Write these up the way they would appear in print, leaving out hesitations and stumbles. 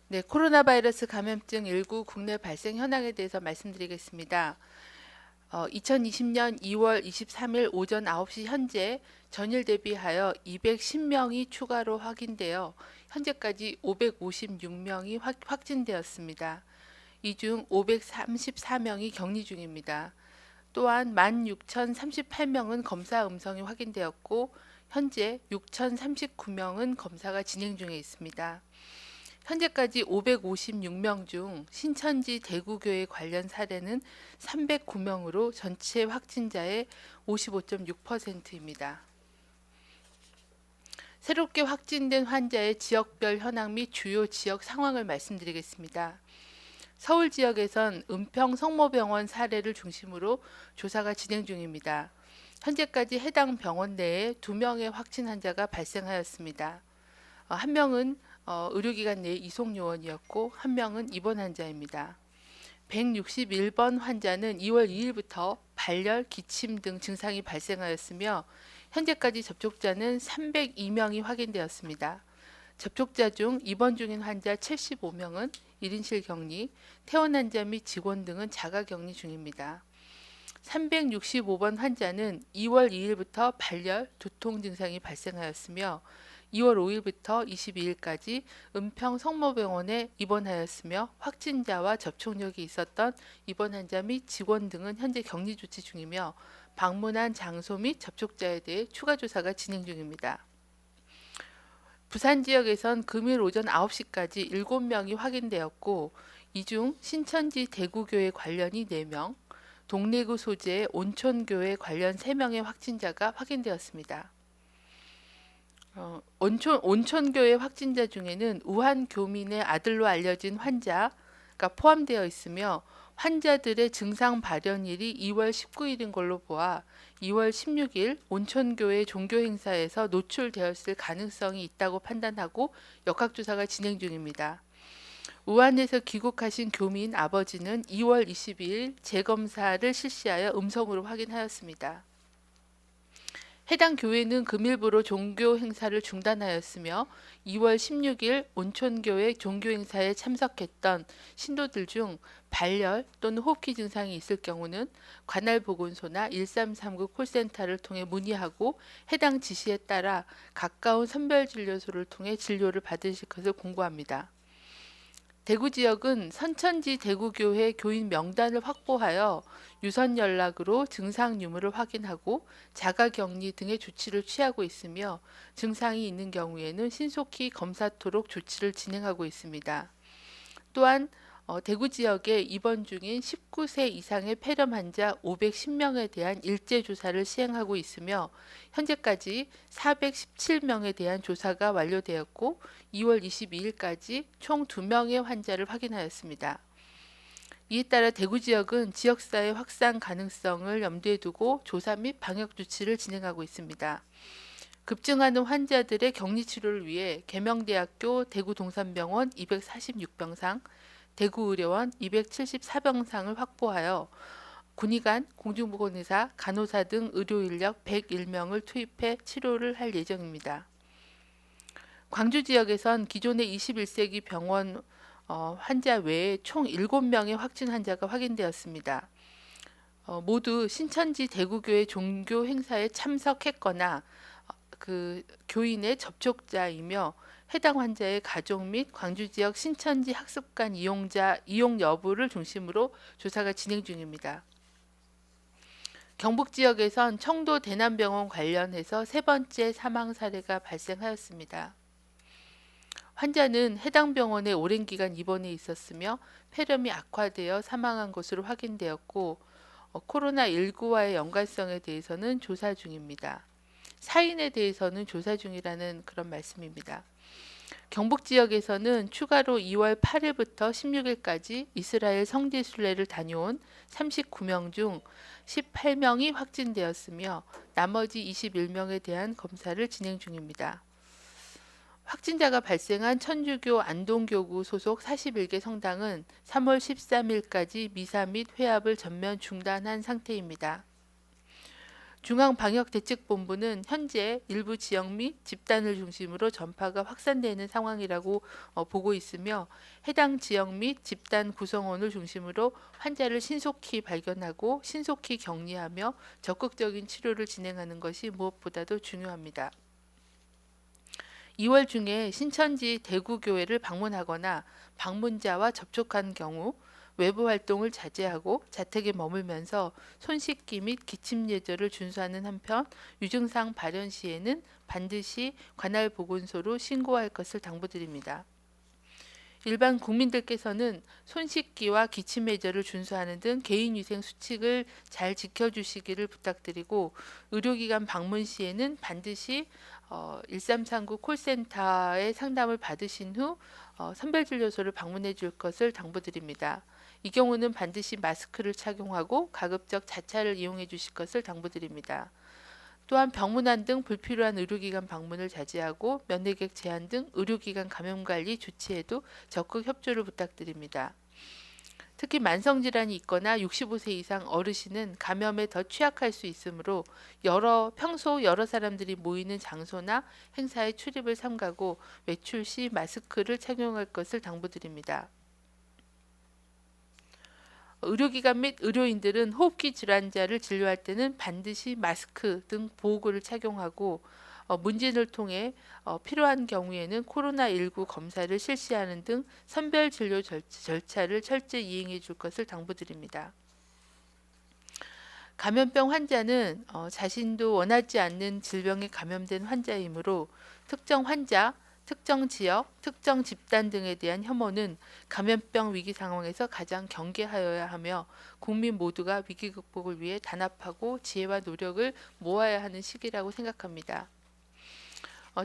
네, 코로나 바이러스 감염증 19 국내 발생 현황에 대해서 말씀드리겠습니다. 2020년 2월 23일 오전 9시 현재 전일 대비하여 210명이 추가로 확인되어 현재까지 556명이 확진되었습니다. 이 중 534명이 격리 중입니다. 또한 16,038명은 검사 음성이 확인되었고 현재 6,039명은 검사가 진행 중에 있습니다. 현재까지 556명 중 신천지 대구교회 관련 사례는 309명으로 전체 확진자의 55.6%입니다. 새롭게 확진된 환자의 지역별 현황 및 주요 지역 상황을 말씀드리겠습니다. 서울 지역에선 은평 성모병원 사례를 중심으로 조사가 진행 중입니다. 현재까지 해당 병원 내에 2명의 확진 환자가 발생하였습니다. 한 명은 의료기관 내 이송 요원이었고 한 명은 입원 환자입니다. 161번 환자는 2월 2일부터 발열, 기침 등 증상이 발생하였으며 현재까지 접촉자는 302명이 확인되었습니다. 접촉자 중 입원 중인 환자 75명은 1인실 격리, 퇴원 환자 및 직원 등은 자가 격리 중입니다. 365번 환자는 2월 2일부터 발열, 두통 증상이 발생하였으며 2월 5일부터 22일까지 은평 성모병원에 입원하였으며 확진자와 접촉력이 있었던 입원 환자 및 직원 등은 현재 격리 조치 중이며 방문한 장소 및 접촉자에 대해 추가 조사가 진행 중입니다. 부산 지역에선 금일 오전 9시까지 7명이 확인되었고 이 중 신천지 대구교회 관련이 4명, 동래구 소재의 온천교회 관련 3명의 확진자가 확인되었습니다. 온천교회 확진자 중에는 우한 교민의 아들로 알려진 환자가 포함되어 있으며 환자들의 증상 발현일이 2월 19일인 걸로 보아 2월 16일 온천교회 종교행사에서 노출되었을 가능성이 있다고 판단하고 역학조사가 진행 중입니다. 우한에서 귀국하신 교민 아버지는 2월 22일 재검사를 실시하여 음성으로 확인하였습니다. 해당 교회는 금일부로 종교 행사를 중단하였으며 2월 16일 온천교회 종교 행사에 참석했던 신도들 중 발열 또는 호흡기 증상이 있을 경우는 관할 보건소나 1339 콜센터를 통해 문의하고 해당 지시에 따라 가까운 선별진료소를 통해 진료를 받으실 것을 공고합니다. 대구 지역은 선천지 대구교회 교인 명단을 확보하여 유선 연락으로 증상 유무를 확인하고 자가격리 등의 조치를 취하고 있으며 증상이 있는 경우에는 신속히 검사토록 조치를 진행하고 있습니다. 또한 대구 지역에 입원 중인 19세 이상의 폐렴 환자 510명에 대한 일제 조사를 시행하고 있으며 현재까지 417명에 대한 조사가 완료되었고 2월 22일까지 총 2명의 환자를 확인하였습니다. 이에 따라 대구 지역은 지역사회 확산 가능성을 염두에 두고 조사 및 방역 조치를 진행하고 있습니다. 급증하는 환자들의 격리 치료를 위해 계명대학교 대구동산병원 246병상, 대구의료원 274병상을 확보하여 군의관, 공중보건의사, 간호사 등 의료인력 101명을 투입해 치료를 할 예정입니다. 광주 지역에선 기존의 21세기 병원 환자 외에 총 7명의 확진 환자가 확인되었습니다. 모두 신천지 대구교회 종교 행사에 참석했거나 그 교인의 접촉자이며 해당 환자의 가족 및 광주 지역 신천지 학습관 이용 여부를 중심으로 조사가 진행 중입니다. 경북 지역에선 청도 대남병원 관련해서 3번째 사망 사례가 발생하였습니다. 환자는 해당 병원에 오랜 기간 입원해 있었으며 폐렴이 악화되어 사망한 것으로 확인되었고 코로나19와의 연관성에 대해서는 조사 중입니다. 사인에 대해서는 조사 중이라는 그런 말씀입니다. 경북 지역에서는 추가로 2월 8일부터 16일까지 이스라엘 성지 순례를 다녀온 39명 중 18명이 확진되었으며 나머지 21명에 대한 검사를 진행 중입니다. 확진자가 발생한 천주교 안동교구 소속 41개 성당은 3월 13일까지 미사 및 회합을 전면 중단한 상태입니다. 중앙방역대책본부는 현재 일부 지역 및 집단을 중심으로 전파가 확산되는 상황이라고 보고 있으며 해당 지역 및 집단 구성원을 중심으로 환자를 신속히 발견하고 신속히 격리하며 적극적인 치료를 진행하는 것이 무엇보다도 중요합니다. 2월 중에 신천지 대구교회를 방문하거나 방문자와 접촉한 경우 외부 활동을 자제하고 자택에 머물면서 손 씻기 및 기침 예절을 준수하는 한편 유증상 발현 시에는 반드시 관할 보건소로 신고할 것을 당부드립니다. 일반 국민들께서는 손 씻기와 기침 예절을 준수하는 등 개인위생 수칙을 잘 지켜주시기를 부탁드리고 의료기관 방문 시에는 반드시 1339 콜센터의 상담을 받으신 후 선별진료소를 방문해 줄 것을 당부드립니다. 이 경우는 반드시 마스크를 착용하고 가급적 자차를 이용해 주실 것을 당부드립니다. 또한 병문안 등 불필요한 의료기관 방문을 자제하고 면회객 제한 등 의료기관 감염관리 조치에도 적극 협조를 부탁드립니다. 특히 만성질환이 있거나 65세 이상 어르신은 감염에 더 취약할 수 있으므로 평소 여러 사람들이 모이는 장소나 행사에 출입을 삼가고 외출 시 마스크를 착용할 것을 당부드립니다. 의료기관 및 의료인들은 호흡기 질환자를 진료할 때는 반드시 마스크 등 보호구를 착용하고 문진을 통해 필요한 경우에는 코로나19 검사를 실시하는 등 선별 진료 절차를 철저히 이행해 줄 것을 당부드립니다. 감염병 환자는 자신도 원하지 않는 질병에 감염된 환자이므로 특정 환자, 특정 지역, 특정 집단 등에 대한 혐오는 감염병 위기 상황에서 가장 경계하여야 하며 국민 모두가 위기 극복을 위해 단합하고 지혜와 노력을 모아야 하는 시기라고 생각합니다.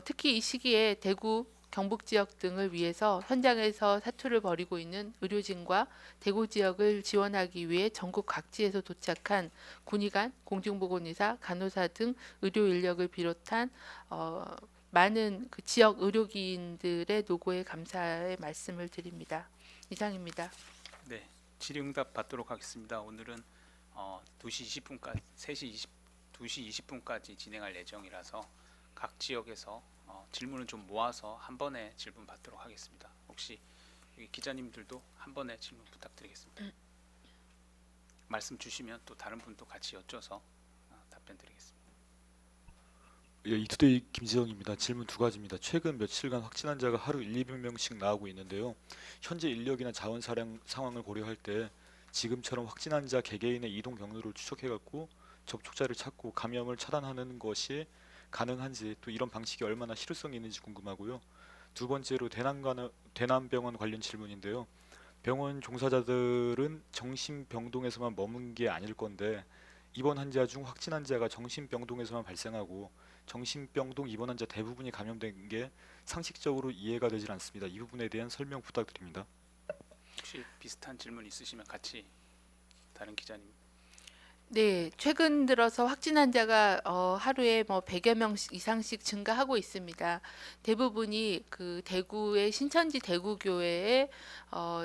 특히 이 시기에 대구, 경북 지역 등을 위해서 현장에서 사투를 벌이고 있는 의료진과 대구 지역을 지원하기 위해 전국 각지에서 도착한 군의관, 공중보건의사, 간호사 등 의료 인력을 비롯한 많은 그 지역 의료기인들의 노고에 감사의 말씀을 드립니다. 이상입니다. 네, 질의응답 받도록 하겠습니다. 오늘은 2시 20분까지 2시 20분까지 진행할 예정이라서 각 지역에서 질문을 좀 모아서 한 번에 질문 받도록 하겠습니다. 혹시 여기 기자님들도 한 번에 질문 부탁드리겠습니다. 말씀 주시면 또 다른 분도 같이 여쭤서 답변 드리겠습니다. 예, 이투데이 김지영입니다. 질문 두 가지입니다. 최근 며칠간 확진 환자가 하루 1, 200명씩 나오고 있는데요. 현재 인력이나 자원 사량 상황을 고려할 때 지금처럼 확진 환자 개개인의 이동 경로를 추적해갖고 접촉자를 찾고 감염을 차단하는 것이 가능한지, 또 이런 방식이 얼마나 실효성이 있는지 궁금하고요. 두 번째로 대남병원 관련 질문인데요. 병원 종사자들은 정신병동에서만 머문 게 아닐 건데 입원 환자 중 확진 환자가 정신병동에서만 발생하고 정신병동 입원 환자 대부분이 감염된 게 상식적으로 이해가 되질 않습니다. 이 부분에 대한 설명 부탁드립니다. 혹시 비슷한 질문 있으시면 같이 다른 기자님. 네, 최근 들어서 확진 환자가 하루에 100여 명 이상씩 증가하고 있습니다. 대부분이 그 대구의 신천지 대구교회의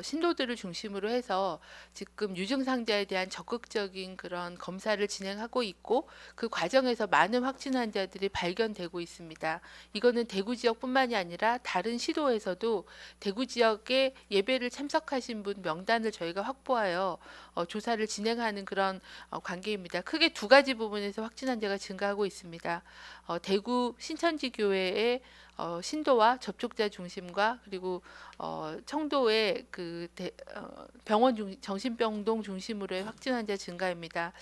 신도들을 중심으로 해서 지금 유증상자에 대한 적극적인 그런 검사를 진행하고 있고 그 과정에서 많은 확진 환자들이 발견되고 있습니다. 이거는 대구 지역뿐만이 아니라 다른 시도에서도 대구 지역에 예배를 참석하신 분 명단을 저희가 확보하여 조사를 진행하는 그런 관계입니다. 크게 두 가지 부분에서 확진 환자가 증가하고 있습니다. 대구 신천지 교회의 신도와 접촉자 중심과 그리고 청도의 그 병원 정신병동 중심으로의 확진 환자 증가입니다.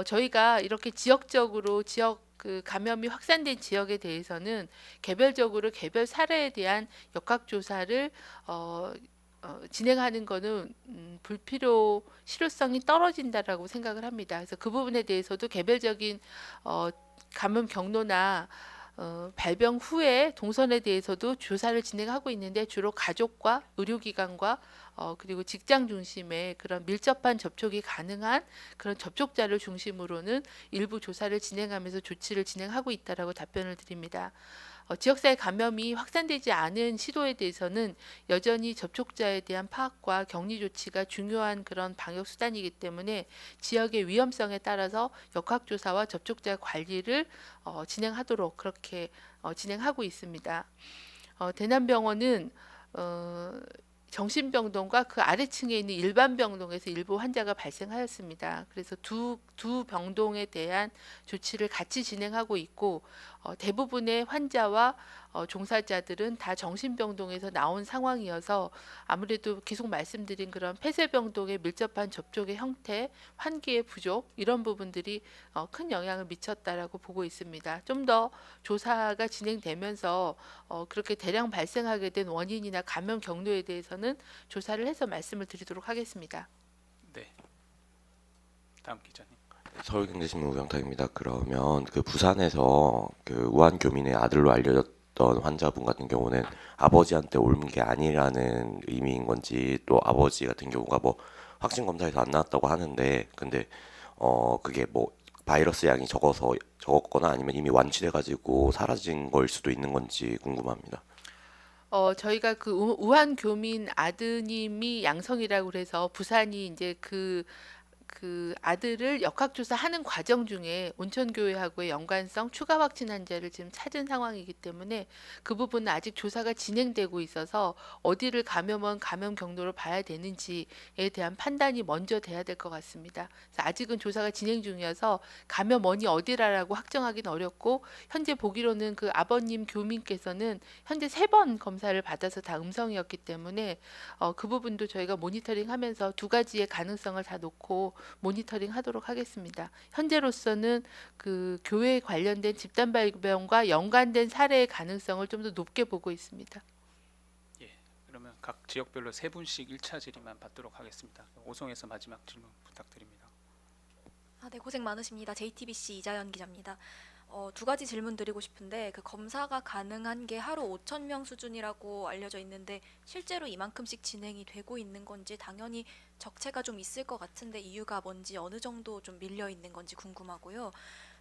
저희가 이렇게 지역적으로 그 감염이 확산된 지역에 대해서는 개별적으로 개별 사례에 대한 역학 조사를 진행하는 것은 불필요 실효성이 떨어진다라고 생각을 합니다. 그래서 그 부분에 대해서도 개별적인 감염 경로나 발병 후에 동선에 대해서도 조사를 진행하고 있는데 주로 가족과 의료기관과 그리고 직장 중심의 그런 밀접한 접촉이 가능한 그런 접촉자를 중심으로는 일부 조사를 진행하면서 조치를 진행하고 있다라고 답변을 드립니다. 지역사회 감염이 확산되지 않은 시도에 대해서는 여전히 접촉자에 대한 파악과 격리 조치가 중요한 그런 방역 수단이기 때문에 지역의 위험성에 따라서 역학조사와 접촉자 관리를 진행하도록 그렇게 진행하고 있습니다. 대남병원은 정신병동과 그 아래층에 있는 일반 병동에서 일부 환자가 발생하였습니다. 그래서 두 병동에 대한 조치를 같이 진행하고 있고 대부분의 환자와 종사자들은 다 정신병동에서 나온 상황이어서 아무래도 계속 말씀드린 그런 폐쇄병동에 밀접한 접촉의 형태, 환기의 부족 이런 부분들이 큰 영향을 미쳤다라고 보고 있습니다. 좀 더 조사가 진행되면서 그렇게 대량 발생하게 된 원인이나 감염 경로에 대해서는 조사를 해서 말씀을 드리도록 하겠습니다. 네, 다음 기자님. 서울경제신문 우영탁입니다. 그러면 그 부산에서 그 우한 교민의 아들로 알려졌던 환자분 같은 경우는 아버지한테 옮은 게 아니라는 의미인 건지, 또 아버지 같은 경우가 뭐 확진 검사에서 안 나왔다고 하는데, 근데 그게 뭐 바이러스 양이 적었거나 아니면 이미 완치돼가지고 사라진 걸 수도 있는 건지 궁금합니다. 저희가 그 우한 교민 아드님이 양성이라고 그래서 부산이 이제 그 아들을 역학조사하는 과정 중에 온천교회하고의 연관성 추가 확진 환자를 지금 찾은 상황이기 때문에 그 부분은 아직 조사가 진행되고 있어서 어디를 감염원 감염 경로로 봐야 되는지에 대한 판단이 먼저 돼야 될 것 같습니다. 그래서 아직은 조사가 진행 중이어서 감염원이 어디라고 확정하기는 어렵고 현재 보기로는 그 아버님 교민께서는 현재 3번 검사를 받아서 다 음성이었기 때문에 그 부분도 저희가 모니터링하면서 두 가지의 가능성을 다 놓고 모니터링 하도록 하겠습니다. 현재로서는 그 교회 관련된 집단 발병과 연관된 사례의 가능성을 좀 더 높게 보고 있습니다. 예, 그러면 각 지역별로 3분씩 1차 질의만 받도록 하겠습니다. 오송에서 마지막 질문 부탁드립니다. 네, 고생 많으십니다. JTBC 이자연 기자입니다. 두 가지 질문 드리고 싶은데, 그 검사가 가능한 게 하루 5,000명 수준이라고 알려져 있는데 실제로 이만큼씩 진행이 되고 있는 건지, 당연히 적체가 좀 있을 것 같은데 이유가 뭔지, 어느 정도 좀 밀려 있는 건지 궁금하고요.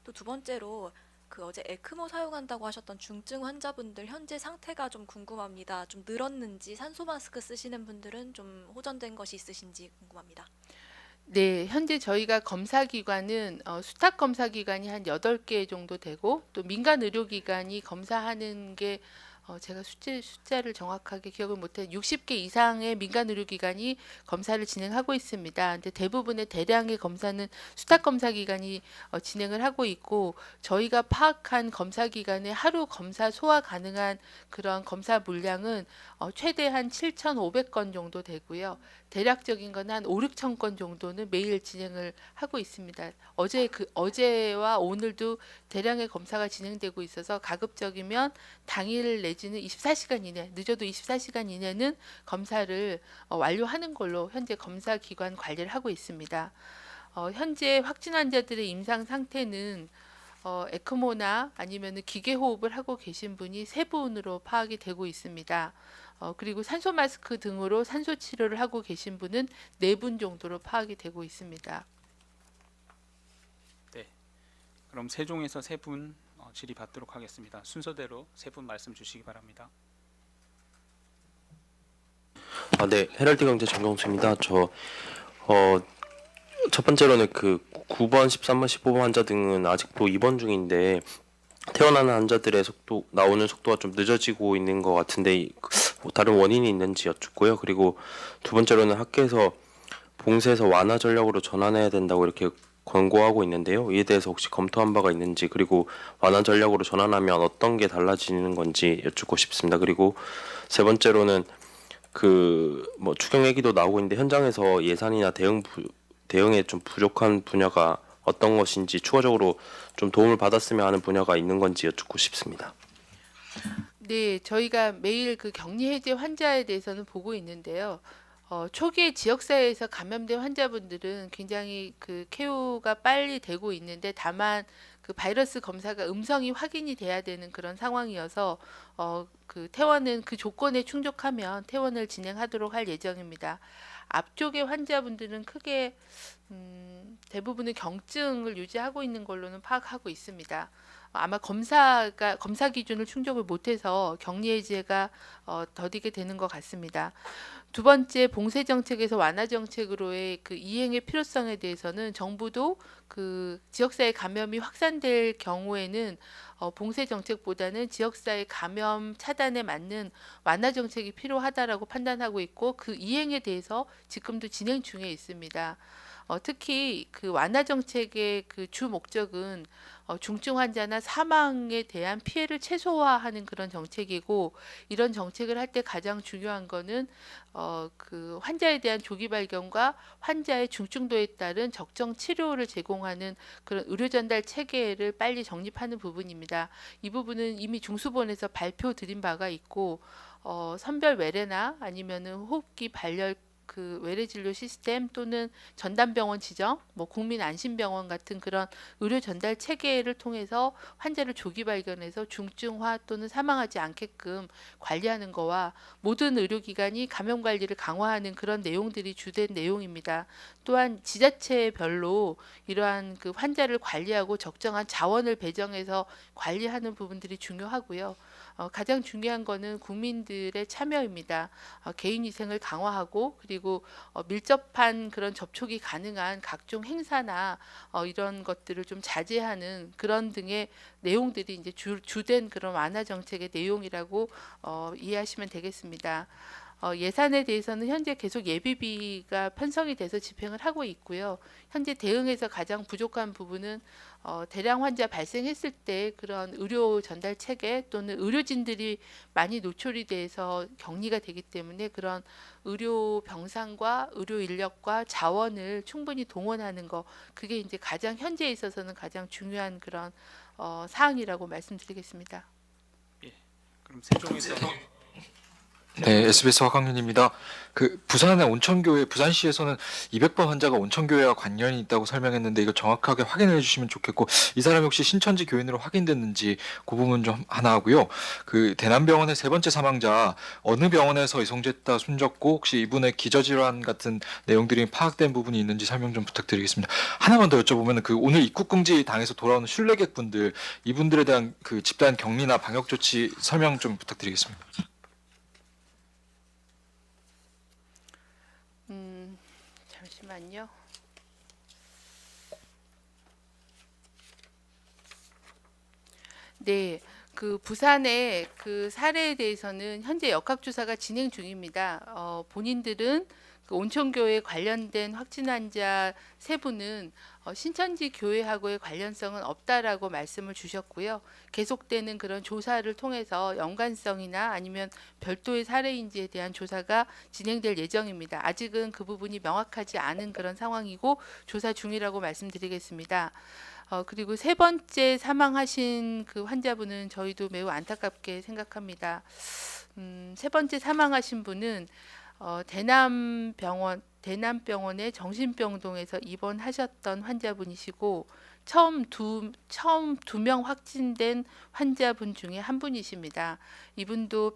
또 두 번째로 그 어제 에크모 사용한다고 하셨던 중증 환자분들 현재 상태가 좀 궁금합니다. 좀 늘었는지, 산소 마스크 쓰시는 분들은 좀 호전된 것이 있으신지 궁금합니다. 네, 현재 저희가 검사 기관은 수탁 검사 기관이 한 8개 정도 되고 또 민간 의료기관이 검사하는 게 제가 숫자를 정확하게 기억을 못해 60개 이상의 민간 의료기관이 검사를 진행하고 있습니다. 근데 대부분의 대량의 검사는 수탁 검사 기관이 진행을 하고 있고 저희가 파악한 검사 기관의 하루 검사 소화 가능한 그런 검사 물량은 최대한 7,500건 정도 되고요. 대략적인 건 한 5, 6천 건 정도는 매일 진행을 하고 있습니다. 어제와 오늘도 대량의 검사가 진행되고 있어서 가급적이면 당일 내지는 24시간 이내, 늦어도 24시간 이내는 검사를 완료하는 걸로 현재 검사 기관 관리를 하고 있습니다. 현재 확진 환자들의 임상 상태는 에크모나 아니면 기계 호흡을 하고 계신 분이 3분으로 파악이 되고 있습니다. 그리고 산소 마스크 등으로 산소 치료를 하고 계신 분은 4분 정도로 파악이 되고 있습니다. 네, 그럼 세종에서 3분 질의 받도록 하겠습니다. 순서대로 3분 말씀 주시기 바랍니다. 네, 헤럴드 경제 정경수입니다. 첫 번째로는 그 9번, 13번, 15번 환자 등은 아직도 입원 중인데 태어나는 환자들의 나오는 속도가 좀 늦어지고 있는 것 같은데 뭐 다른 원인이 있는지 여쭙고요. 그리고 두 번째로는 학계에서 봉쇄에서 완화 전략으로 전환해야 된다고 이렇게 권고하고 있는데요. 이에 대해서 혹시 검토한 바가 있는지, 그리고 완화 전략으로 전환하면 어떤 게 달라지는 건지 여쭙고 싶습니다. 그리고 세 번째로는 그 뭐 추경 얘기도 나오고 있는데 현장에서 예산이나 대응에 좀 부족한 분야가 어떤 것인지, 추가적으로 좀 도움을 받았으면 하는 분야가 있는 건지 여쭙고 싶습니다. 네, 저희가 매일 그 격리 해제 환자에 대해서는 보고 있는데요. 초기에 지역사회에서 감염된 환자분들은 굉장히 그 케어가 빨리 되고 있는데 다만 그 바이러스 검사가 음성이 확인이 돼야 되는 그런 상황이어서 그 퇴원은 그 조건에 충족하면 퇴원을 진행하도록 할 예정입니다. 앞쪽의 환자분들은 크게 대부분은 경증을 유지하고 있는 걸로는 파악하고 있습니다. 아마 검사 기준을 충족을 못해서 격리 해제가 더디게 되는 것 같습니다. 두 번째, 봉쇄 정책에서 완화 정책으로의 그 이행의 필요성에 대해서는 정부도 그 지역사회 감염이 확산될 경우에는 봉쇄 정책보다는 지역사회 감염 차단에 맞는 완화 정책이 필요하다라고 판단하고 있고, 그 이행에 대해서 지금도 진행 중에 있습니다. 특히 그 완화 정책의 그 주 목적은 중증 환자나 사망에 대한 피해를 최소화하는 그런 정책이고, 이런 정책을 할 때 가장 중요한 거는 그 환자에 대한 조기 발견과 환자의 중증도에 따른 적정 치료를 제공하는 그런 의료 전달 체계를 빨리 정립하는 부분입니다. 이 부분은 이미 중수본에서 발표 드린 바가 있고, 선별 외래나 아니면은 호흡기 발열 그 외래 진료 시스템 또는 전담병원 지정, 뭐 국민 안심병원 같은 그런 의료 전달 체계를 통해서 환자를 조기 발견해서 중증화 또는 사망하지 않게끔 관리하는 거와, 모든 의료기관이 감염 관리를 강화하는 그런 내용들이 주된 내용입니다. 또한 지자체별로 이러한 그 환자를 관리하고 적정한 자원을 배정해서 관리하는 부분들이 중요하고요. 가장 중요한 거는 국민들의 참여입니다. 개인위생을 강화하고, 그리고 밀접한 그런 접촉이 가능한 각종 행사나 이런 것들을 좀 자제하는 그런 등의 내용들이 이제 주된 그런 완화 정책의 내용이라고 이해하시면 되겠습니다. 예산에 대해서는 현재 계속 예비비가 편성이 돼서 집행을 하고 있고요. 현재 대응에서 가장 부족한 부분은 대량 환자 발생했을 때 그런 의료 전달 체계 또는 의료진들이 많이 노출이 돼서 격리가 되기 때문에 그런 의료 병상과 의료 인력과 자원을 충분히 동원하는 거, 그게 이제 가장 현재에 있어서는 가장 중요한 그런 사항이라고 말씀드리겠습니다. 그럼 세종에서 네, SBS 화강윤입니다. 그 부산의 온천교회, 부산시에서는 200번 환자가 온천교회와 관련이 있다고 설명했는데 이거 정확하게 확인해 주시면 좋겠고, 이 사람이 혹시 신천지 교인으로 확인됐는지 그 부분 좀 하나 하고요. 그 대남병원의 세 번째 사망자 어느 병원에서 이송됐다 숨졌고, 혹시 이분의 기저질환 같은 내용들이 파악된 부분이 있는지 설명 좀 부탁드리겠습니다. 하나만 더 여쭤보면, 그 오늘 입국금지 당해서 돌아오는 순례객분들, 이분들에 대한 그 집단 격리나 방역 조치 설명 좀 부탁드리겠습니다. 잠시만요. 네, 그 부산의 그 사례에 대해서는 현재 역학조사가 진행 중입니다. 본인들은 그 온천교회 관련된 확진 환자 세 분은 신천지 교회하고의 관련성은 없다라고 말씀을 주셨고요. 계속되는 그런 조사를 통해서 연관성이나 아니면 별도의 사례인지에 대한 조사가 진행될 예정입니다. 아직은 그 부분이 명확하지 않은 그런 상황이고 조사 중이라고 말씀드리겠습니다. 그리고 세 번째 사망하신 그 환자분은 저희도 매우 안타깝게 생각합니다. 세 번째 사망하신 분은 대남병원의 정신병동에서 입원하셨던 환자분이시고, 처음 두 명 확진된 환자분 중에 한 분이십니다. 이분도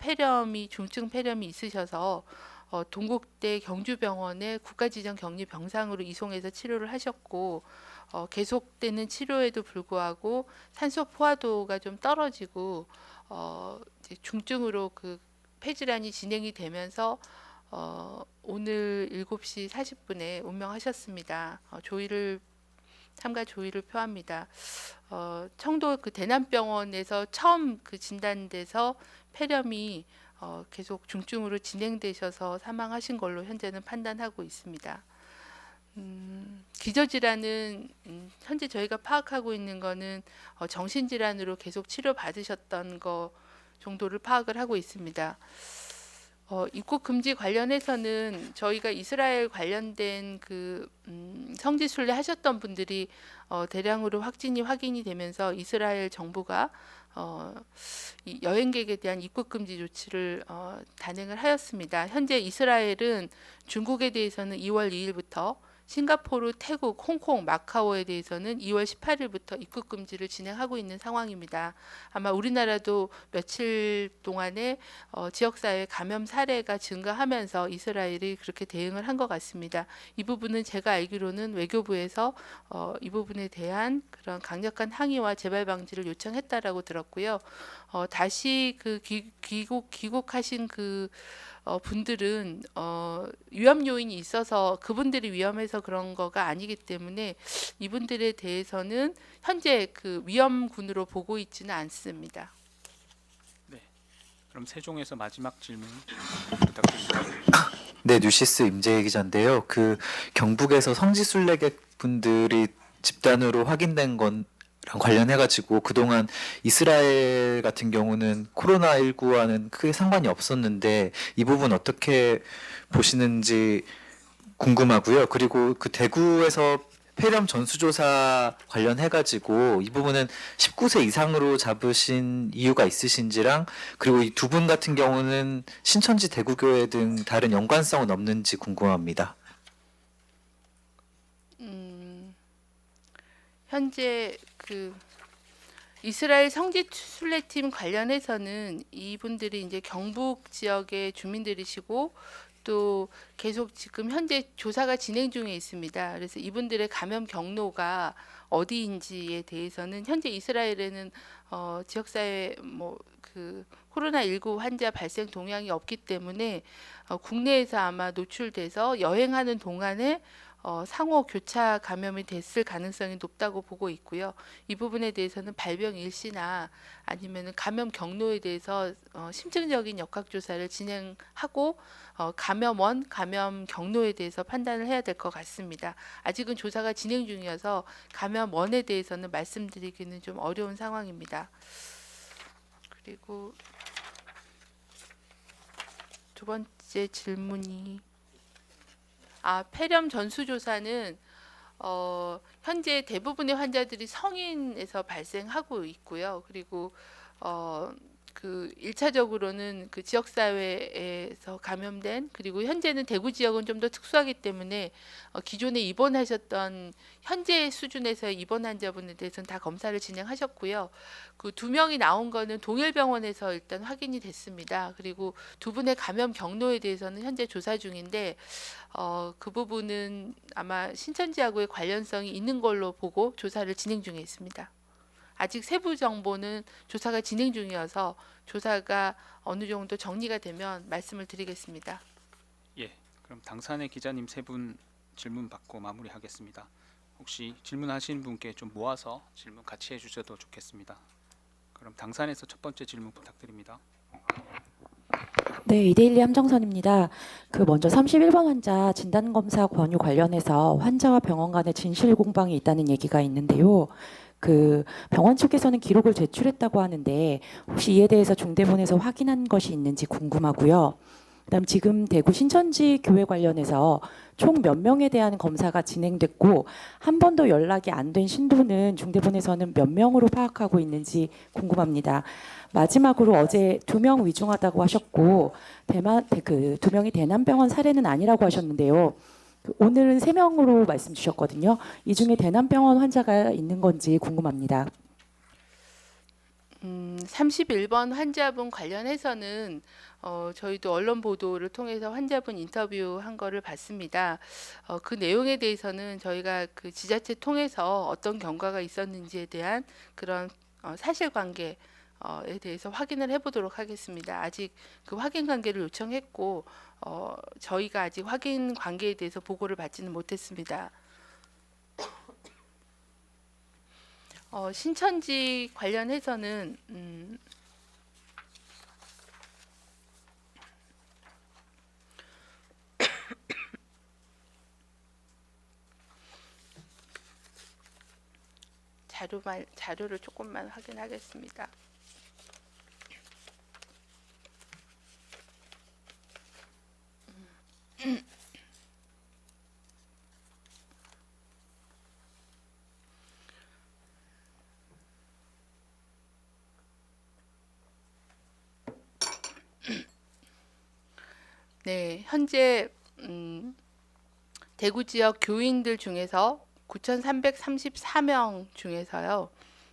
중증 폐렴이 있으셔서 동국대 경주병원의 국가지정 격리 병상으로 이송해서 치료를 하셨고, 계속되는 치료에도 불구하고 산소 포화도가 좀 떨어지고 이제 중증으로 그 폐질환이 진행이 되면서 오늘 7시 40분에 운명하셨습니다. 참가 조의를 표합니다. 청도 그 대남병원에서 처음 그 진단돼서 폐렴이 계속 중증으로 진행되셔서 사망하신 걸로 현재는 판단하고 있습니다. 기저질환은 현재 저희가 파악하고 있는 거는 정신질환으로 계속 치료받으셨던 거 정도를 파악을 하고 있습니다. 입국 금지 관련해서는 저희가 이스라엘 관련된 그 성지 순례 하셨던 분들이 대량으로 확인이 되면서 이스라엘 정부가 이 여행객에 대한 입국 금지 조치를 단행을 하였습니다. 현재 이스라엘은 중국에 대해서는 2월 2일부터 싱가포르, 태국, 홍콩, 마카오에 대해서는 2월 18일부터 입국 금지를 진행하고 있는 상황입니다. 아마 우리나라도 며칠 동안에 지역사회 감염 사례가 증가하면서 이스라엘이 그렇게 대응을 한 것 같습니다. 이 부분은 제가 알기로는 외교부에서 이 부분에 대한 그런 강력한 항의와 재발 방지를 요청했다라고 들었고요. 다시 그 귀국하신 그 분들은 위험 요인이 있어서 그분들이 위험해서 그런 거가 아니기 때문에 이분들에 대해서는 현재 그 위험군으로 보고 있지는 않습니다. 그럼 세종에서 마지막 질문 부탁드립니다. 네, 뉴시스 임재희 기자인데요. 그 경북에서 성지순례객 분들이 집단으로 확인된 건랑 관련해가지고 그동안 이스라엘 같은 경우는 코로나19와는 크게 상관이 없었는데 이 부분 어떻게 보시는지 궁금하고요. 그리고 그 대구에서 폐렴 전수조사 관련해가지고 이 부분은 19세 이상으로 잡으신 이유가 있으신지랑 그리고 이 두 분 같은 경우는 신천지 대구교회 등 다른 연관성은 없는지 궁금합니다. 현재 그 이스라엘 성지 순례팀 관련해서는 이분들이 이제 경북 지역의 주민들이시고 또 계속 지금 현재 조사가 진행 중에 있습니다. 그래서 이분들의 감염 경로가 어디인지에 대해서는 현재 이스라엘에는 지역사회 뭐 그 코로나19 환자 발생 동향이 없기 때문에 국내에서 아마 노출돼서 여행하는 동안에 상호 교차 감염이 됐을 가능성이 높다고 보고 있고요. 이 부분에 대해서는 발병 일시나 아니면은 감염 경로에 대해서 심층적인 역학조사를 진행하고 감염원, 감염 경로에 대해서 판단을 해야 될 것 같습니다. 아직은 조사가 진행 중이어서 감염원에 대해서는 말씀드리기는 좀 어려운 상황입니다. 그리고 두 번째 질문이 폐렴 전수조사는 현재 대부분의 환자들이 성인에서 발생하고 있고요. 그리고 그 1차적으로는 그 지역사회에서 감염된 그리고 현재는 대구 지역은 좀 더 특수하기 때문에 기존에 입원하셨던 현재 수준에서의 입원 환자분에 대해서는 다 검사를 진행하셨고요. 그 2명이 나온 거는 동일병원에서 일단 확인이 됐습니다. 그리고 두 분의 감염 경로에 대해서는 현재 조사 중인데 그 부분은 아마 신천지하고의 관련성이 있는 걸로 보고 조사를 진행 중에 있습니다. 아직 세부 정보는 조사가 진행 중이어서 조사가 어느 정도 정리가 되면 말씀을 드리겠습니다. 예, 그럼 당사의 기자님 세 분 질문 받고 마무리하겠습니다. 혹시 질문하신 분께 좀 모아서 질문 같이 해주셔도 좋겠습니다. 그럼 당산에서 첫 번째 질문 부탁드립니다. 네, 이데일리 함정선입니다. 그 먼저 31번 환자 진단검사 권유 관련해서 환자와 병원 간의 진실 공방이 있다는 얘기가 있는데요. 그 병원 측에서는 기록을 제출했다고 하는데 혹시 이에 대해서 중대본에서 확인한 것이 있는지 궁금하고요. 그다음 지금 대구 신천지 교회 관련해서 총 몇 명에 대한 검사가 진행됐고 한 번도 연락이 안 된 신도는 중대본에서는 몇 명으로 파악하고 있는지 궁금합니다. 마지막으로 어제 2명 위중하다고 하셨고 그 2명이 대남병원 사례는 아니라고 하셨는데요. 오늘은 3명으로 말씀 주셨거든요. 이 중에 대남병원 환자가 있는 건지 궁금합니다. 31번 환자분 관련해서는 저희도 언론 보도를 통해서 환자분 인터뷰한 거를 봤습니다. 그 내용에 대해서는 저희가 그 지자체 통해서 어떤 경과가 있었는지에 대한 그런 사실관계에 대해서 확인을 해보도록 하겠습니다. 아직 그 확인 관계를 요청했고 저희가 아직 확인 관계에 대해서 보고를 받지는 못했습니다. 신천지 관련해서는 자료를 조금만 확인하겠습니다. 네, 현재 대구 지역 교인들 중에서 9,334명 중에서요.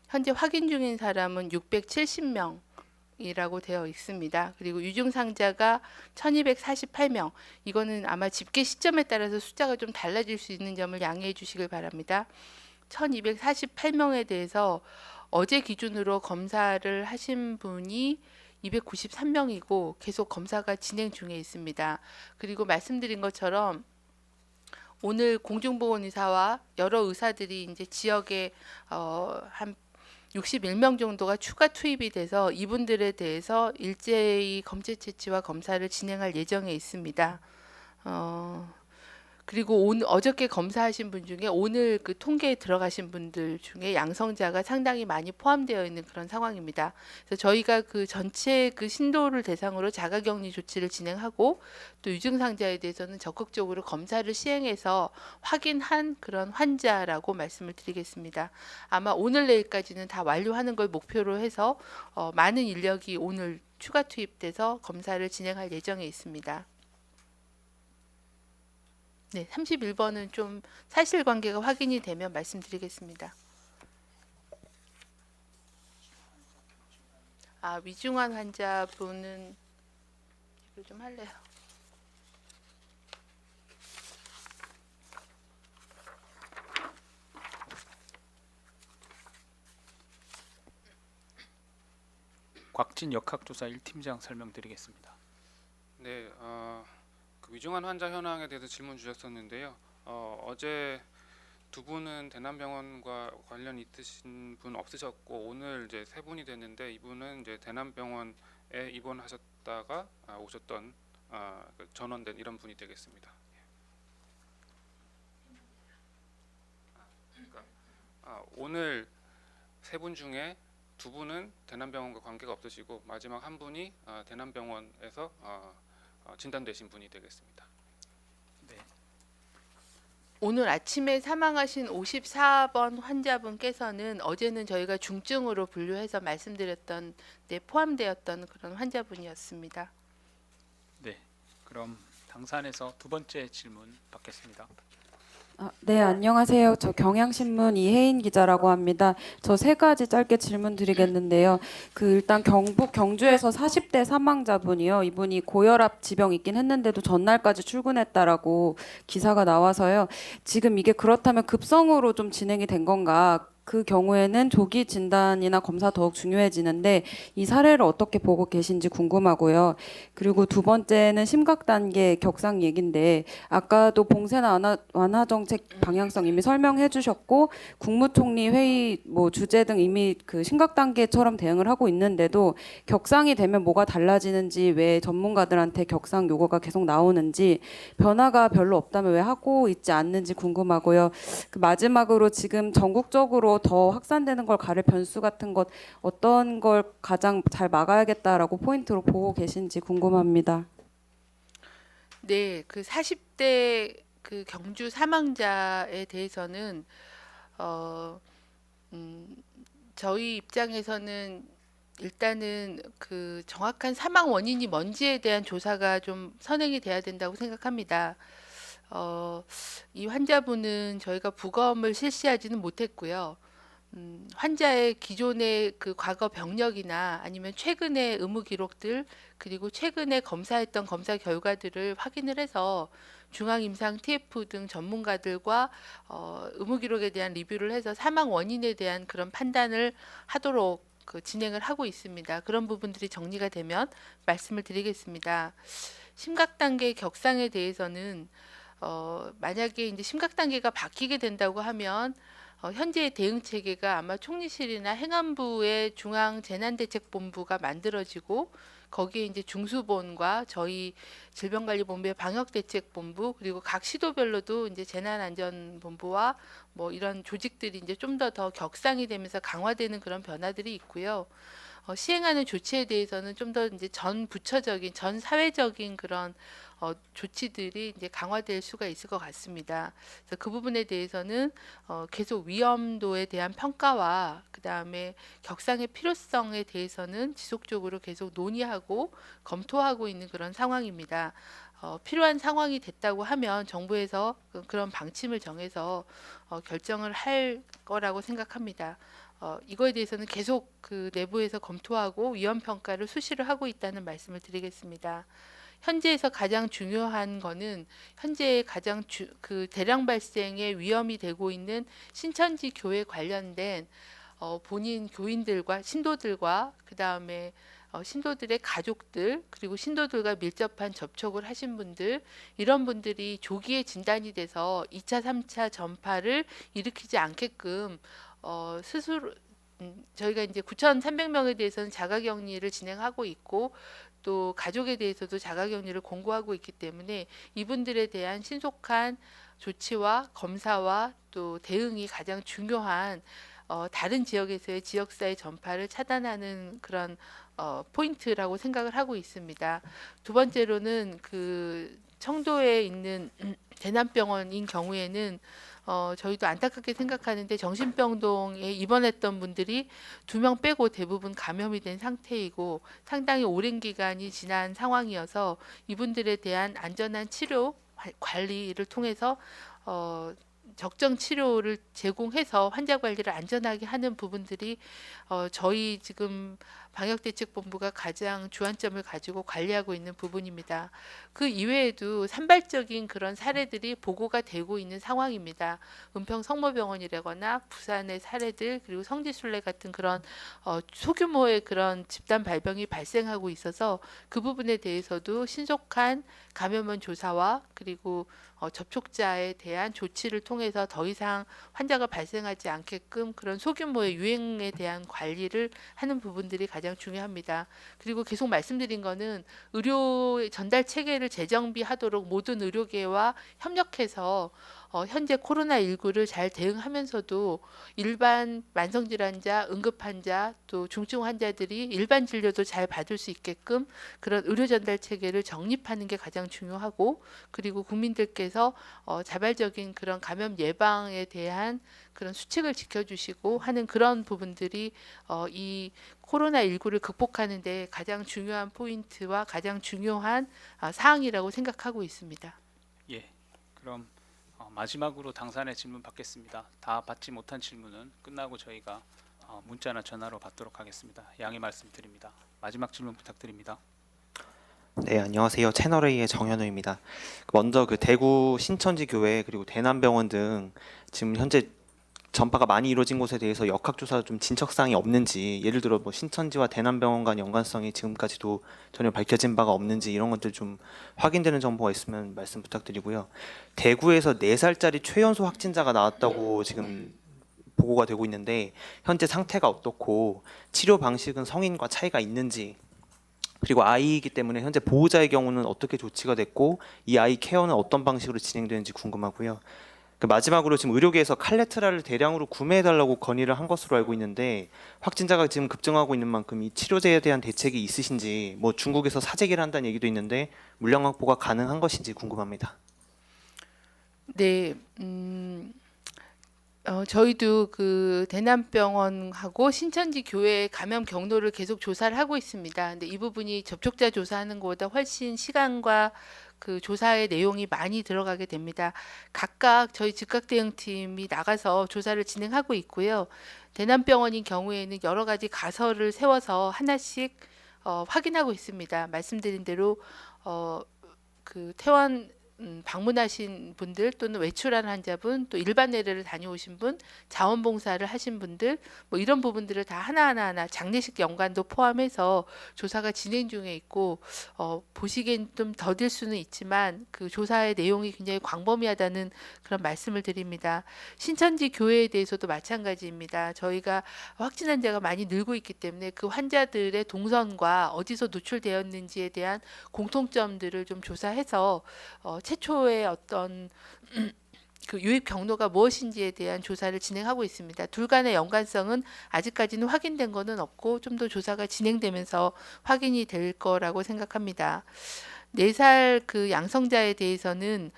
현재 확인 중인 사람은 670명이라고 되어 있습니다. 그리고 유증상자가 1,248명. 이거는 아마 집계 시점에 따라서 숫자가 좀 달라질 수 있는 점을 양해해 주시길 바랍니다. 1,248명에 대해서 어제 기준으로 검사를 하신 분이 293명이고 계속 검사가 진행 중에 있습니다. 그리고 말씀드린 것처럼 오늘 공중보건의사와 여러 의사들이 이제 지역에 한 61명 정도가 추가 투입이 돼서 이분들에 대해서 일제히 검체 채취와 검사를 진행할 예정에 있습니다. 그리고 어저께 검사하신 분 중에 오늘 그 통계에 들어가신 분들 중에 양성자가 상당히 많이 포함되어 있는 그런 상황입니다. 그래서 저희가 그 전체 그 신도를 대상으로 자가격리 조치를 진행하고 또 유증상자에 대해서는 적극적으로 검사를 시행해서 확인한 그런 환자라고 말씀을 드리겠습니다. 아마 오늘 내일까지는 다 완료하는 걸 목표로 해서 많은 인력이 오늘 추가 투입돼서 검사를 진행할 예정에 있습니다. 네, 31번은 좀 사실관계가 확인이 되면 말씀드리겠습니다. 위중한 환자분은 이걸 좀 할래요. 곽진 역학조사 1팀장 설명드리겠습니다. 네, 그 위중한 환자 현황에 대해서 질문 주셨었는데요. 어제 두 분은 대남병원과 관련 있으신 분 없으셨고 오늘 이제 세 분이 됐는데 이분은 이제 대남병원에 입원하셨다가 오셨던 그 전원된 이런 분이 되겠습니다. 그러니까 오늘 세 분 중에 두 분은 대남병원과 관계가 없으시고 마지막 한 분이 대남병원에서 진단되신 분이 되겠습니다. 네. 오늘 아침에 사망하신 54번 환자분께서는 어제는 저희가 중증으로 분류해서 말씀드렸던 데 포함되었던 그런 환자분이었습니다. 네. 그럼 당산에서 두 번째 질문 받겠습니다. 네, 안녕하세요. 저 경향신문 이혜인 기자라고 합니다. 저 세 가지 짧게 질문 드리겠는데요. 일단 경북 경주에서 40대 사망자분이요. 이분이 고혈압 지병 있긴 했는데도 전날까지 출근했다라고 기사가 나와서요. 지금 이게 그렇다면 급성으로 좀 진행이 된 건가? 그 경우에는 조기 진단이나 검사 더욱 중요해지는데 이 사례를 어떻게 보고 계신지 궁금하고요. 그리고 두 번째는 심각 단계 격상 얘긴데 아까도 봉쇄나 완화 정책 방향성 이미 설명해 주셨고 국무총리 회의 주제 등 이미 그 심각 단계처럼 대응을 하고 있는데도 격상이 되면 뭐가 달라지는지 왜 전문가들한테 격상 요구가 계속 나오는지 변화가 별로 없다면 왜 하고 있지 않는지 궁금하고요. 마지막으로 지금 전국적으로 더 확산되는 걸 가를 변수 같은 것 어떤 걸 가장 잘 막아야겠다라고 포인트로 보고 계신지 궁금합니다. 네, 그 40대 그 경주 사망자에 대해서는 저희 입장에서는 일단은 그 정확한 사망 원인이 뭔지에 대한 조사가 좀 선행이 돼야 된다고 생각합니다. 이 환자분은 저희가 부검을 실시하지는 못했고요. 환자의 기존의 그 과거 병력이나 아니면 최근의 의무 기록들 그리고 최근에 검사했던 검사 결과들을 확인을 해서 중앙임상 TF 등 전문가들과 의무 기록에 대한 리뷰를 해서 사망 원인에 대한 그런 판단을 하도록 진행을 하고 있습니다. 그런 부분들이 정리가 되면 말씀을 드리겠습니다. 심각 단계 격상에 대해서는 만약에 이제 심각 단계가 바뀌게 된다고 하면 현재의 대응 체계가 아마 총리실이나 행안부의 중앙재난대책본부가 만들어지고 거기에 이제 중수본과 저희 질병관리본부의 방역대책본부 그리고 각 시도별로도 이제 재난안전본부와 이런 조직들이 이제 좀 더 격상이 되면서 강화되는 그런 변화들이 있고요. 시행하는 조치에 대해서는 좀 더 이제 전 부처적인 전 사회적인 그런 조치들이 이제 강화될 수가 있을 것 같습니다. 그래서 그 부분에 대해서는 계속 위험도에 대한 평가와 그 다음에 격상의 필요성에 대해서는 지속적으로 계속 논의하고 검토하고 있는 그런 상황입니다. 필요한 상황이 됐다고 하면 정부에서 그런 방침을 정해서 결정을 할 거라고 생각합니다. 이거에 대해서는 계속 그 내부에서 검토하고 위험 평가를 수시로 하고 있다는 말씀을 드리겠습니다. 현재에서 가장 중요한 거는 현재 가장 그 대량 발생의 위험이 되고 있는 신천지 교회 관련된 본인 교인들과 신도들과 그 다음에 신도들의 가족들 그리고 신도들과 밀접한 접촉을 하신 분들 이런 분들이 조기에 진단이 돼서 2차, 3차 전파를 일으키지 않게끔 스스로 저희가 이제 9,300명에 대해서는 자가격리를 진행하고 있고 또 가족에 대해서도 자가격리를 공고하고 있기 때문에 이분들에 대한 신속한 조치와 검사와 또 대응이 가장 중요한 다른 지역에서의 지역사회 전파를 차단하는 그런 포인트라고 생각을 하고 있습니다. 두 번째로는 그 청도에 있는 대남병원인 경우에는 저희도 안타깝게 생각하는데 정신병동에 입원했던 분들이 2명 빼고 대부분 감염이 된 상태이고 상당히 오랜 기간이 지난 상황이어서 이분들에 대한 안전한 치료 관리를 통해서 적정 치료를 제공해서 환자 관리를 안전하게 하는 부분들이 저희 지금 방역대책본부가 가장 주안점을 가지고 관리하고 있는 부분입니다. 그 이외에도 산발적인 그런 사례들이 보고가 되고 있는 상황입니다. 은평 성모병원이라거나 부산의 사례들 그리고 성지순례 같은 그런 소규모의 그런 집단 발병이 발생하고 있어서 그 부분에 대해서도 신속한 감염원 조사와 그리고 접촉자에 대한 조치를 통해서 더 이상 환자가 발생하지 않게끔 그런 소규모의 유행에 대한 관리를 하는 부분들이 가장 중요합니다. 그리고 계속 말씀드린 거는 의료 전달 체계를 재정비하도록 모든 의료계와 협력해서 현재 코로나19를 잘 대응하면서도 일반 만성질환자, 응급환자, 또 중증 환자들이 일반 진료도 잘 받을 수 있게끔 그런 의료 전달 체계를 정립하는 게 가장 중요하고 그리고 국민들께서 자발적인 그런 감염 예방에 대한 그런 수칙을 지켜주시고 하는 그런 부분들이 이 코로나19를 극복하는 데 가장 중요한 포인트와 가장 중요한 사항이라고 생각하고 있습니다. 예, 그럼 마지막으로 당사의 질문 받겠습니다. 다 받지 못한 질문은 끝나고 저희가 문자나 전화로 받도록 하겠습니다. 양해 말씀드립니다. 마지막 질문 부탁드립니다. 네, 안녕하세요. 채널A의 정현우입니다. 먼저 그 대구 신천지 교회 그리고 대남병원 등 지금 현재 전파가 많이 이루어진 곳에 대해서 역학조사 좀 진척사항이 없는지, 예를 들어 뭐 신천지와 대남병원 간 연관성이 지금까지도 전혀 밝혀진 바가 없는지 이런 것들 좀 확인되는 정보가 있으면 말씀 부탁드리고요. 대구에서 4살짜리 최연소 확진자가 나왔다고 지금 보고가 되고 있는데 현재 상태가 어떻고 치료 방식은 성인과 차이가 있는지, 그리고 아이이기 때문에 현재 보호자의 경우는 어떻게 조치가 됐고 이 아이 케어는 어떤 방식으로 진행되는지 궁금하고요. 그 마지막으로 지금 의료계에서 칼레트라를 대량으로 구매해달라고 건의를 한 것으로 알고 있는데 확진자가 지금 급증하고 있는 만큼 이 치료제에 대한 대책이 있으신지, 뭐 중국에서 사재기를 한다는 얘기도 있는데 물량 확보가 가능한 것인지 궁금합니다. 네, 저희도 그 대남병원하고 신천지 교회 감염 경로를 계속 조사를 하고 있습니다. 근데 이 부분이 접촉자 조사하는 것보다 훨씬 시간과 그 조사의 내용이 많이 들어가게 됩니다. 각각 저희 즉각 대응팀이 나가서 조사를 진행하고 있고요. 대남병원인 경우에는 여러 가지 가설을 세워서 하나씩 확인하고 있습니다. 말씀드린 대로 그 퇴원 방문하신 분들 또는 외출한 환자분 또 일반 내래를 다녀오신 분 자원봉사를 하신 분들 뭐 이런 부분들을 다 하나하나 장례식 연관도 포함해서 조사가 진행 중에 있고 보시기엔 좀 더딜 수는 있지만 그 조사의 내용이 굉장히 광범위하다는 그런 말씀을 드립니다. 신천지 교회에 대해서도 마찬가지입니다. 저희가 확진 환자가 많이 늘고 있기 때문에 그 환자들의 동선과 어디서 노출되었는지에 대한 공통점들을 좀 조사해서 최초의 어떤 그 유입 경로가 무엇인지에 대한 조사를 진행하고 있습니다. 둘 간의 연관성은 아직까지는 확인된 것은 없고 좀 더 조사가 진행되면서 확인이 될 거라고 생각합니다. 4살 그 양성자에 대해서는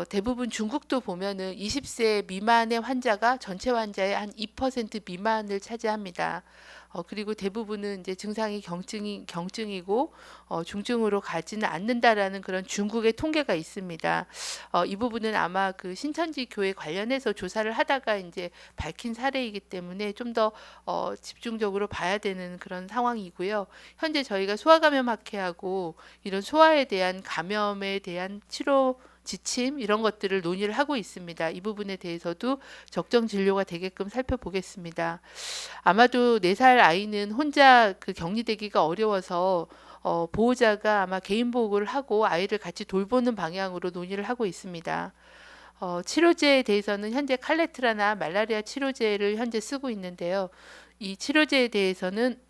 대부분 중국도 보면은 20세 미만의 환자가 전체 환자의 한 2% 미만을 차지합니다. 그리고 대부분은 이제 증상이 경증이고 중증으로 가지는 않는다라는 그런 중국의 통계가 있습니다. 이 부분은 아마 그 신천지 교회 관련해서 조사를 하다가 이제 밝힌 사례이기 때문에 좀 더 집중적으로 봐야 되는 그런 상황이고요. 현재 저희가 소아감염 학회하고 이런 소아에 대한 감염에 대한 치료 지침 이런 것들을 논의를 하고 있습니다. 이 부분에 대해서도 적정 진료가 되게끔 살펴보겠습니다. 아마도 4살 아이는 혼자 그 격리되기가 어려워서 보호자가 아마 개인 보호를 하고 아이를 같이 돌보는 방향으로 논의를 하고 있습니다. 치료제에 대해서는 현재 칼레트라나 말라리아 치료제를 현재 쓰고 있는데요. 이 치료제에 대해서는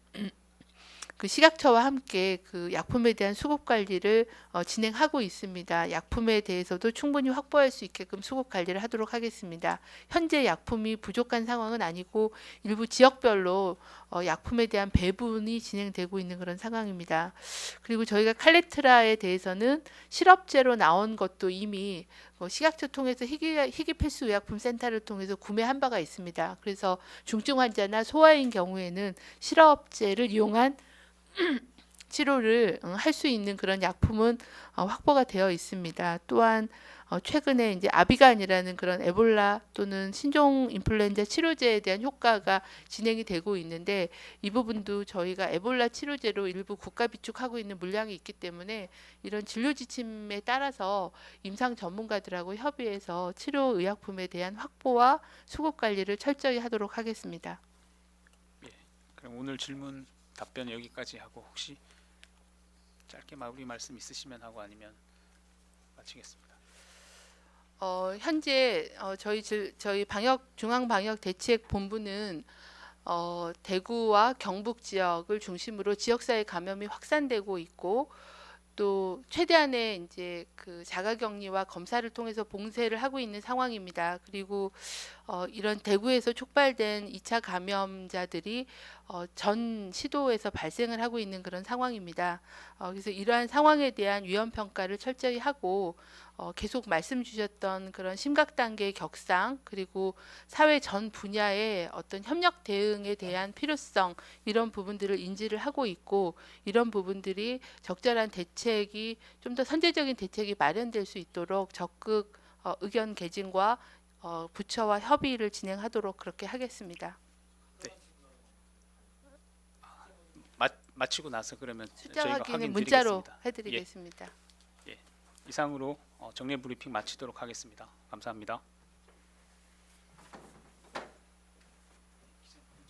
그 식약처와 함께 그 약품에 대한 수급 관리를 진행하고 있습니다. 약품에 대해서도 충분히 확보할 수 있게끔 수급 관리를 하도록 하겠습니다. 현재 약품이 부족한 상황은 아니고 일부 지역별로 약품에 대한 배분이 진행되고 있는 그런 상황입니다. 그리고 저희가 칼레트라에 대해서는 실업제로 나온 것도 이미 식약처 통해서 희귀필수의약품 센터를 통해서 구매한 바가 있습니다. 그래서 중증 환자나 소아인 경우에는 실업제를 이용한 치료를 할 수 있는 그런 약품은 확보가 되어 있습니다. 또한 최근에 이제 아비간이라는 그런 에볼라 또는 신종 인플루엔자 치료제에 대한 효과가 진행이 되고 있는데 이 부분도 저희가 에볼라 치료제로 일부 국가 비축하고 있는 물량이 있기 때문에 이런 진료 지침에 따라서 임상 전문가들하고 협의해서 치료 의약품에 대한 확보와 수급 관리를 철저히 하도록 하겠습니다. 예, 그럼 오늘 질문 답변 여기까지 하고 혹시 짧게 마무리 말씀 있으시면 하고 아니면 마치겠습니다. 현재 저희 중앙방역대책본부는 대구와 경북 지역을 중심으로 지역사회 감염이 확산되고 있고 또 최대한의 이제 그 자가격리와 검사를 통해서 봉쇄를 하고 있는 상황입니다. 그리고 이런 대구에서 촉발된 2차 감염자들이 전 시도에서 발생을 하고 있는 그런 상황입니다. 그래서 이러한 상황에 대한 위험 평가를 철저히 하고 계속 말씀 주셨던 그런 심각 단계의 격상 그리고 사회 전 분야의 어떤 협력 대응에 대한 필요성 이런 부분들을 인지를 하고 있고 이런 부분들이 적절한 대책이 좀 더 선제적인 대책이 마련될 수 있도록 적극 의견 개진과 부처와 협의를 진행하도록 그렇게 하겠습니다. 마치고 나서 그러면 숫자 저희가 확인은 확인 문자로 드리겠습니다. 해드리겠습니다. 이상으로 정례 브리핑 마치도록 하겠습니다. 감사합니다.